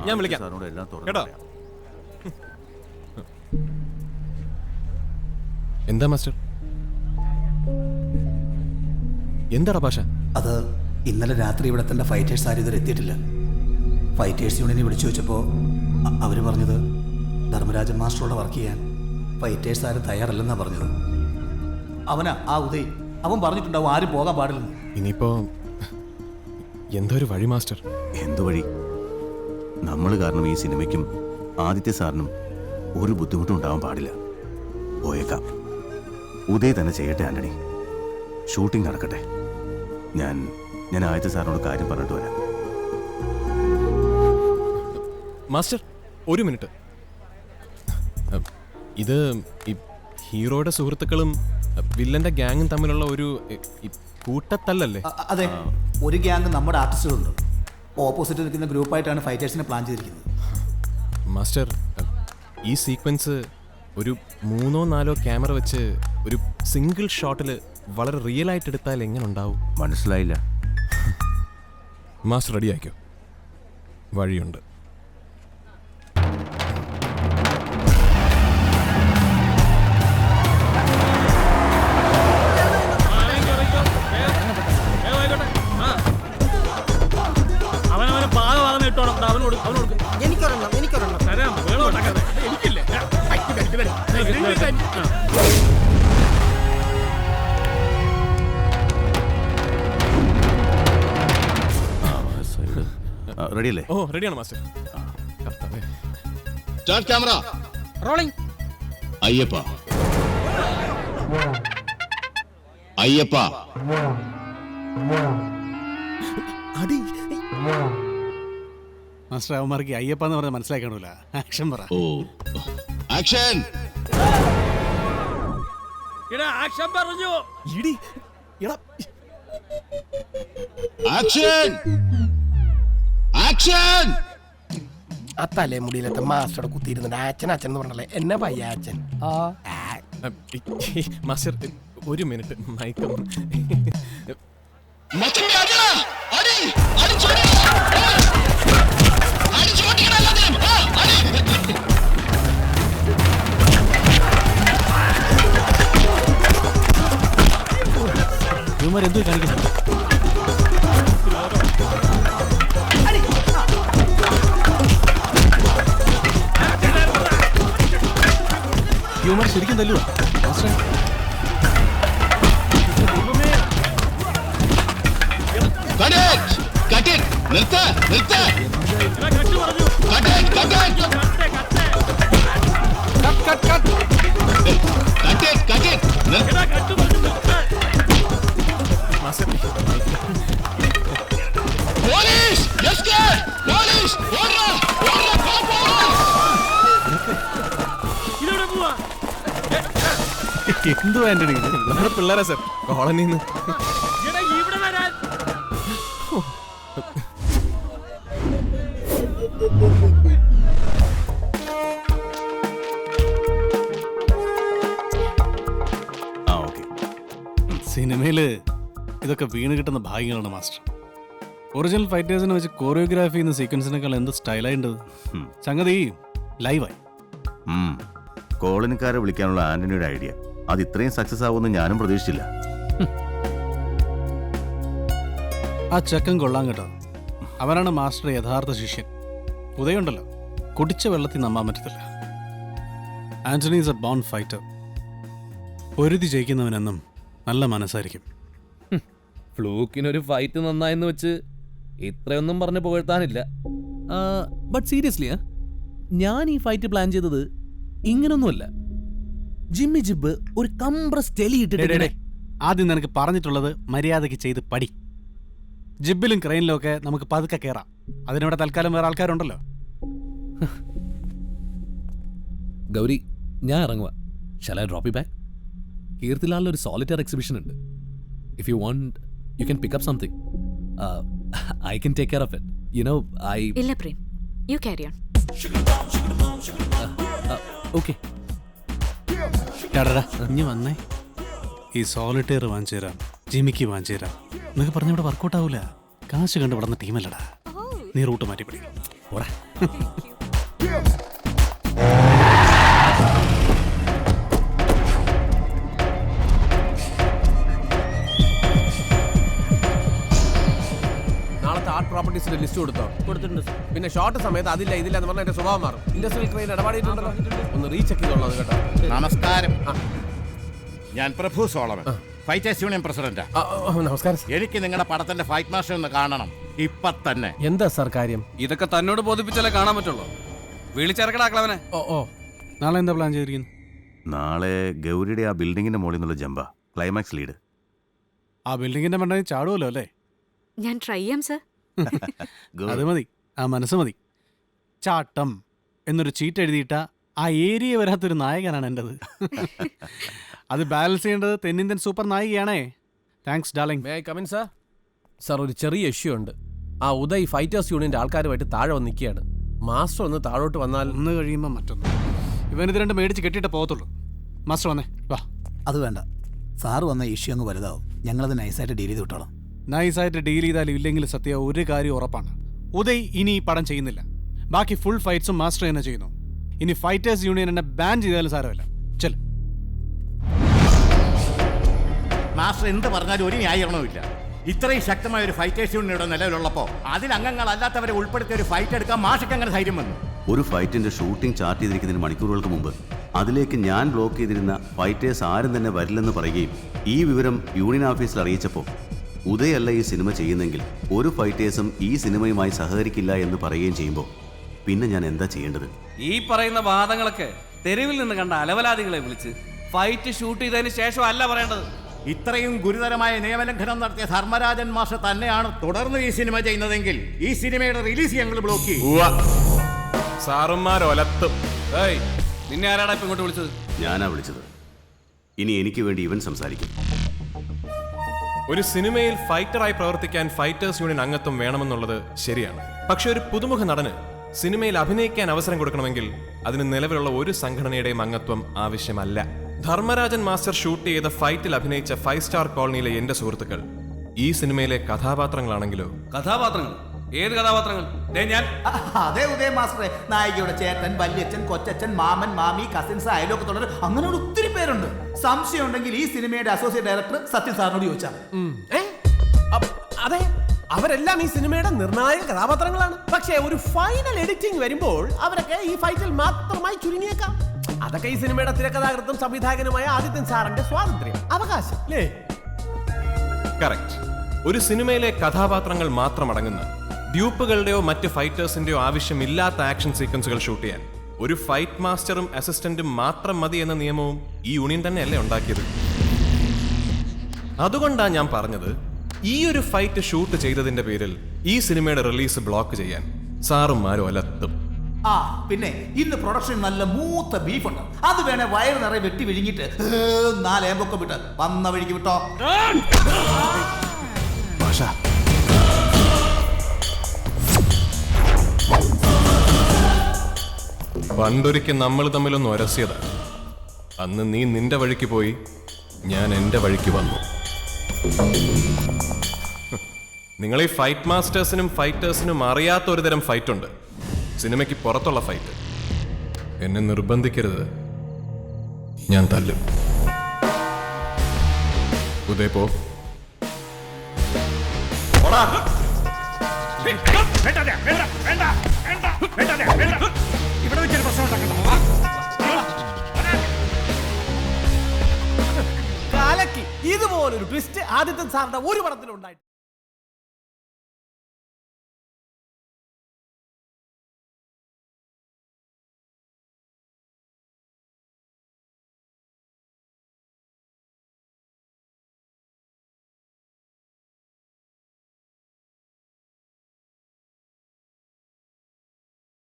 ഞാൻ വിളിക്കാം കേട്ടോ. എന്താ മാസ്റ്റർ? എന്താടാ ഭാഷ? അത് ഇന്നലെ രാത്രി ഇവിടെ തന്നെ ഫൈറ്റേഴ്സ് ആരും ഇതുവരെ എത്തിയിട്ടില്ല. ഫൈറ്റേഴ്സ് യൂണിയനെ വിളിച്ചു വെച്ചപ്പോൾ അവർ പറഞ്ഞത് ധർമ്മരാജൻ മാസ്റ്ററോട് വർക്ക് ചെയ്യാൻ ഫൈറ്റേഴ്സ് ആരും തയ്യാറല്ലെന്നാണ് പറഞ്ഞത്. അവനാ ആ ഉദയ്, അവൻ പറഞ്ഞിട്ടുണ്ടാവും ആരും പോകാൻ പാടില്ലെന്ന്. ഇനിയിപ്പോ എന്തൊരു വഴി മാസ്റ്റർ? എന്തു വഴി? നമ്മൾ കാരണം ഈ സിനിമയ്ക്കും ആദിത്യ സാറിനും ഒരു ബുദ്ധിമുട്ടും ഉണ്ടാവാൻ പാടില്ല. പോയേക്കാം. ഉദയ് തന്നെ ചെയ്യട്ടെ ആന്റണി. ഷൂട്ടിംഗ് നടക്കട്ടെ. ഞാൻ ആദിത്യ സാറിനോട് കാര്യം പറഞ്ഞിട്ട് വരാം. മാസ്റ്റർ ഒരു മിനിറ്റ്. ഇത് ഹീറോയുടെ സുഹൃത്തുക്കളും വില്ലന്റെ ഗ്യാങ്ങും തമ്മിലുള്ള ഒരു കൂട്ടത്തല്ലല്ലേ? അതെ, ഒരു ഗ്യാങ് നമ്മുടെ ആർട്ടിസ്റ്റുകളുണ്ട്. ഓപ്പോസിറ്റ് നിൽക്കുന്ന ഗ്രൂപ്പായിട്ടാണ് ഫൈറ്റേഴ്സിനെ പ്ലാൻ ചെയ്തിരിക്കുന്നത്. മാസ്റ്റർ, ഈ സീക്വൻസ് ഒരു 3-4 ക്യാമറ വെച്ച് ഒരു സിംഗിൾ ഷോട്ടിൽ വളരെ റിയൽ ആയിട്ട് എടുത്താൽ എങ്ങനെ ഉണ്ടാവും? മനസ്സിലായില്ല. മാസ്റ്റർ റെഡി ആയിക്കോ, വഴിയുണ്ട്. റെഡിയല്ലേ? ഓ റെഡിയാണ് master. Start camera rolling. Ayyappa Ayyappa അടി മാസ്റ്റർ, അവന്മാർക്ക് അയ്യപ്പ എന്ന് പറഞ്ഞാൽ മനസ്സിലാക്കണമല്ല. ആക്ഷൻ പറ. ഓ ആക്ഷൻ. ആക്ഷൻ പറഞ്ഞു. ഇടി എടാ, ആക്ഷൻ ആക്ഷൻ. ആ തലമുടിയിലത്തെ മാസ്റ്ററുടെ കുത്തിയിരുന്നുണ്ട്. അച്ഛൻ അച്ഛൻ എന്ന് പറഞ്ഞല്ലേ എന്നെ പയ്യ അച്ഛൻ. മാസ്റ്റർ ഒരു മിനിറ്റ് മയക്കം. ഇവന്മാരെന്തോ കാണിക്കുന്നു? ഇവന്മാർ ശരിക്കും തല്ലുവാ മാസ്റ്റർ. നിർത്ത് നിർത്ത്. എന്തോ ആന്റണി, നമ്മുടെ പിള്ളേരാ സർ, കോളനിന്ന്. സിനിമയില് ഇതൊക്കെ വീണ് കിട്ടുന്ന ഭാഗ്യങ്ങളാണ് മാസ്റ്റർ. ഒറിജിനൽ ഫൈറ്റേഴ്സിനെ വെച്ച് കോറിയോഗ്രാഫി ചെയ്യുന്ന സീക്വൻസിനേക്കാൾ എന്ത് സ്റ്റൈലായിട്ടത്. സംഗതി ലൈവായി. കോളനിക്കാരെ വിളിക്കാനുള്ള ആന്റണിയുടെ ഐഡിയ അത് ഇത്രയും സക്സസ് ആവുമെന്ന് ഞാനും പ്രതീക്ഷിച്ചില്ല. ആ ചെക്കൻ കൊള്ളാൻ കേട്ടോ. അവനാണ് മാസ്റ്റർ യഥാർത്ഥ ശിഷ്യൻ. ഉദയുണ്ടല്ലോ, കുടിച്ച വെള്ളത്തിൽ നമ്പാൻ പറ്റത്തില്ല. Antony is a born fighter. പൊരുതി ജയിക്കുന്നവനെന്നും നല്ല മനസ്സായിരിക്കും. ഫ്ലൂക്കിനൊരു ഫൈറ്റ് നന്നായെന്ന് വെച്ച് ഇത്രയൊന്നും പറഞ്ഞ് പുകഴ്ത്താനില്ല. ബട്ട് സീരിയസ്ലി ഞാൻ ഈ ഫൈറ്റ് പ്ലാൻ ചെയ്തത് ഇങ്ങനൊന്നുമല്ല. ജിമ്മി ജിബ് ഒരു കംപ്രസ് ടെലി ഇട്ടിട്ട് ആദ്യം നിനക്ക് പറഞ്ഞിട്ടുള്ളത് മര്യാദയ്ക്ക് ചെയ്ത് പടി. ജിബിലും ക്രെയിനിലും ഒക്കെ നമുക്ക് പതുക്കെ കയറാം. അതിനിവിടെ തൽക്കാലം വേറെ ആൾക്കാരുണ്ടല്ലോ. ഗൗരി, ഞാൻ ഇറങ്ങുക. Shall I drop you back? കീർത്തിലാലിൽ ഒരു സോളിറ്റർ എക്സിബിഷൻ ഉണ്ട്. If you want you can pick up something. I can take care of it. You know I ഇല്ല Prem, you carry on. Okay. ഇനി വന്നേ. ഈ സോളിറ്റയർ വാങ്ങിച്ചു തരാം, ജിമിക്ക് വാങ്ങിച്ചു തരാം എന്നൊക്കെ പറഞ്ഞ ഇവിടെ വർക്കൗട്ട് ആവൂല. കാശ് കണ്ട് വിടുന്ന ടീമല്ലടാ. നീ റൂട്ട് മാറ്റിപ്പിടി. നാളത്തെ ആർട്ട് പ്രോപ്പർട്ടീസിന്റെ ലിസ്റ്റ് കൊടുത്തിട്ടുണ്ട് പിന്നെ ഷോർട്ട് സമയത്ത് അതില്ല ഇതില്ല എന്ന് പറഞ്ഞാൽ എന്റെ സ്വഭാവം മാറും. ഇൻഡസ്ട്രിയൽ ക്രെയിൻ ഇടപാടിയിട്ടുണ്ടല്ലോ, ഒന്ന് റീചെക്ക് ചെയ്തോളൂ കേട്ടോ. നമസ്കാരം, ഞാൻ പ്രഭു സോളമൻ, ഫൈറ്റേഴ്സ് യൂണിയൻ പ്രസിഡന്റാ. നമസ്കാരം. എനിക്ക് നിങ്ങളുടെ പടത്തിന്റെ ഫൈറ്റ് മാസ്റ്റർ ഒന്ന് കാണണം ഇപ്പൊ തന്നെ. എന്താ സാർ കാര്യം? ഇതൊക്കെ തന്നോട് ബോധിപ്പിച്ചാലേ കാണാൻ പറ്റുള്ളൂ. വിളിച്ചിറക്കടാക്കളവനെ. നാളെ എന്താ പ്ലാൻ ചെയ്തിരിക്കുന്നത്? നാളെ ഗൗരിയുടെ ആ ബിൽഡിങ്ങിന്റെ മുകളിൽ നിന്നുള്ള ജമ്പ ക്ലൈമാക്സ് ലീഡ്. ആ ബിൽഡിങ്ങിന്റെ മണ്ടയിൽ ചാടുമല്ലോ അല്ലേ? ഞാൻ ട്രൈ ചെയ്യാം സർ. അത് മതി, ആ മനസ്സ് മതി. ചാട്ടം എന്നൊരു ചീട്ട് എഴുതിയിട്ട ആ ഏരിയ വരാത്തൊരു നായകനാണ് എൻ്റെത്. അത് ബാലൻസ് ചെയ്യേണ്ടത് തെന്നിന്ത്യൻ സൂപ്പർ നായികയാണേ. Thanks darling. May I come in sir? Sir, ഒരു ചെറിയ ഇഷ്യൂ ഉണ്ട്. ആ ഉദയ് ഫൈറ്റേഴ്സ് യൂണിയന്റെ ആൾക്കാരുമായിട്ട് താഴെ വന്ന് നിൽക്കുകയാണ്. മാസ്റ്റർ ഒന്ന് താഴോട്ട് വന്നാൽ ഒന്ന് കഴിയുമ്പോൾ മറ്റൊന്ന്. ഇവനിത് രണ്ട് മേടിച്ച് കെട്ടിയിട്ട് പോകത്തുള്ളൂ. മാസ്റ്റർ വന്നേ, വാ. അത് വേണ്ട, സാറ് വന്ന ഇഷ്യൂ അങ്ങ് വലുതാവും. ഞങ്ങളത് നൈസായിട്ട് ഡീൽ ചെയ്ത് വിട്ടോളാം. നൈസായിട്ട് ഡീൽ ചെയ്താലും ഇല്ലെങ്കിലും സത്യം ഒരു കാര്യം ഉറപ്പാണ്. ഉദയ് ഇനി ഈ പടം ചെയ്യുന്നില്ല. ബാക്കി ഫുൾ ഫൈറ്റ്സും മാസ്റ്റർ തന്നെ ചെയ്യുന്നു. ഇനി ഫൈറ്റേഴ്സ് യൂണിയൻ എന്നെ ബാൻ ചെയ്താലും സാരമല്ല. ചെൽ. മാസ്റ്റർ എന്ത് പറഞ്ഞാലും ഒരു ന്യായീകരണവുമില്ല. ഇത്രയും ശക്തമായ ഒരു ഫൈറ്റേഴ്സ് യൂണിയൻ ഇവിടെ നിലവിലുള്ളപ്പോൾ അതിൽ അംഗങ്ങളല്ലാത്തവരെ ഉൾപ്പെടുത്തിയ ഒരു ഫൈറ്റ് എടുക്കാൻ മാഷക്ക് അങ്ങനെ ധൈര്യം വന്നു? ഒരു ഫൈറ്റിന്റെ ഷൂട്ടിംഗ് ചാർട്ട് ചെയ്തിരിക്കുന്നതിന് മണിക്കൂറുകൾക്ക് മുമ്പ് അതിലേക്ക് ഞാൻ ബ്ലോക്ക് ചെയ്തിരുന്ന ഫൈറ്റേഴ്സ് ആരും തന്നെ വരില്ലെന്ന് പറയുകയും ഈ വിവരം യൂണിയൻ ഓഫീസിൽ അറിയിച്ചപ്പോൾ ഉദയല്ല ഈ സിനിമ ചെയ്യുന്നെങ്കിൽ ഒരു ഫൈറ്റേഴ്സും ഈ സിനിമയുമായി സഹകരിക്കില്ല എന്ന് പറയുകയും ചെയ്യുമ്പോൾ പിന്നെ ഞാൻ എന്താ ചെയ്യേണ്ടത്? ഈ പറയുന്ന വാദങ്ങളൊക്കെ തെരുവിൽ നിന്ന് കണ്ട അലവലാദികളെ വിളിച്ച് ഫൈറ്റ് ഷൂട്ട് ചെയ്തതിന് ശേഷം അല്ല പറയേണ്ടത്. ഇത്രയും ഗുരുതരമായ നിയമലംഘനം നടത്തിയ ധർമ്മരാജൻ മാസ്റ്റർ തന്നെയാണ് തുടർന്ന് ഈ സിനിമ ചെയ്യുന്നതെങ്കിൽ ഈ സിനിമയുടെ റിലീസ് ഞങ്ങൾ ബ്ലോക്ക് ചെയ്യും. സാറുമാരൊലത്തും. നിന്നെ ആരാടാ ഇപ്പൊ ഇങ്ങോട്ട് വിളിച്ചത്? ഞാനാ വിളിച്ചത്. ഇനി എനിക്ക് വേണ്ടി ഇവൻ സംസാരിക്കും. ഒരു സിനിമയിൽ ഫൈറ്ററായി പ്രവർത്തിക്കാൻ ഫൈറ്റേഴ്സ് യൂണിയൻ അംഗത്വം വേണമെന്നുള്ളത് ശരിയാണ്. പക്ഷെ ഒരു പുതുമുഖ നടന് സിനിമയിൽ അഭിനയിക്കാൻ അവസരം കൊടുക്കണമെങ്കിൽ അതിന് നിലവിലുള്ള ഒരു സംഘടനയുടെയും അംഗത്വം ആവശ്യമല്ല. ധർമ്മരാജൻ മാസ്റ്റർ ഷൂട്ട് ചെയ്ത ഫൈറ്റിൽ അഭിനയിച്ച 5 സ്റ്റാർ കോളനിയിലെ എന്റെ സുഹൃത്തുക്കൾ ഈ സിനിമയിലെ കഥാപാത്രങ്ങളാണെങ്കിലോ? കഥാപാത്രങ്ങൾ? ഏത് കഥാപാത്രങ്ങൾ? ഞാൻ അതേ ഉദയ മാസ്റ്ററെ, നായികയുടെ ചേട്ടൻ, വല്യച്ഛൻ, കൊച്ചച്ഛൻ, മാമൻ, മാമി, കസിൻസ്, അയലോക്കത്തോട് അങ്ങനെ ഒത്തിരി പേരുണ്ട്. സംശയം ഉണ്ടെങ്കിൽ ഈ സിനിമയുടെ അസോസിയേറ്റ് ഡയറക്ടർ സത്യൻ സാറിനോട് ചോദിച്ചാൽ. അതെ, അവരെല്ലാം ഈ സിനിമയുടെ നിർണായക കഥാപാത്രങ്ങളാണ്. പക്ഷേ ഒരു ഫൈനൽ എഡിറ്റിംഗ് വരുമ്പോൾ അവരൊക്കെ ഈ ഫൈറ്റിൽ മാത്രമായി ചുരുങ്ങിയേക്കാം. അതൊക്കെ ഈ സിനിമയുടെ തിരക്കഥാകൃത്തും സംവിധായകനുമായ ആദിത്യൻ സാറിന്റെ സ്വാതന്ത്ര്യം, അവകാശം അല്ലേ? കറക്റ്റ്. ഒരു സിനിമയിലെ കഥാപാത്രങ്ങൾ മാത്രം അടങ്ങുന്ന ഡ്യൂപ്പുകളുടെയോ മറ്റ് ഫൈറ്റേഴ്സിന്റെയോ ആവശ്യമില്ലാത്ത ആക്ഷൻ സീക്വൻസുകൾ ഷൂട്ട് ചെയ്യാൻ ഒരു ഫൈറ്റ് മാസ്റ്ററും അസിസ്റ്റന്റും മാത്രം മതി എന്ന നിയമവും ഈ യൂണിയൻ തന്നെയല്ലേ ഉണ്ടാക്കിയത്. അതുകൊണ്ടാണ് ഞാൻ പറഞ്ഞത്, ഈ ഒരു ഫൈറ്റ് ഷൂട്ട് ചെയ്തതിന്റെ പേരിൽ ഈ സിനിമയുടെ റിലീസ് ബ്ലോക്ക് ചെയ്യാൻ സാറുമാരും ഒലത്തും. ആ പിന്നെ ഇന്ന് പ്രൊഡക്ഷൻ നല്ല മൂത്ത ബീഫുണ്ട്. അത് വേണേ വയറ് നിറയെ വെട്ടി വിഴുങ്ങിട്ട് 4 ഏമ്പൊക്കെ വിട്ട് വന്ന വഴിക്ക് വിട്ടോ. പണ്ടൊരിക്കൽ നമ്മൾ തമ്മിലൊന്ന് ഉരസിയതാണ്. അന്ന് നീ നിന്റെ വഴിക്ക് പോയി, ഞാൻ എന്റെ വഴിക്ക് വന്നു. നിങ്ങൾ ഈ ഫൈറ്റ് മാസ്റ്റേഴ്സിനും ഫൈറ്റേഴ്സിനും അറിയാത്ത ഒരു തരം ഫൈറ്റ് ഉണ്ട്, സിനിമയ്ക്ക് പുറത്തുള്ള ഫൈറ്റ്. എന്നെ നിർബന്ധിക്കരുത്, ഞാൻ തല്ലും. ഉദയ് പോ. കാലക്ക് ഇതുപോലൊരു ട്വിസ്റ്റ് ആദിത്യൻ സാറിന്റെ ഒരു പടത്തിലുണ്ടായി.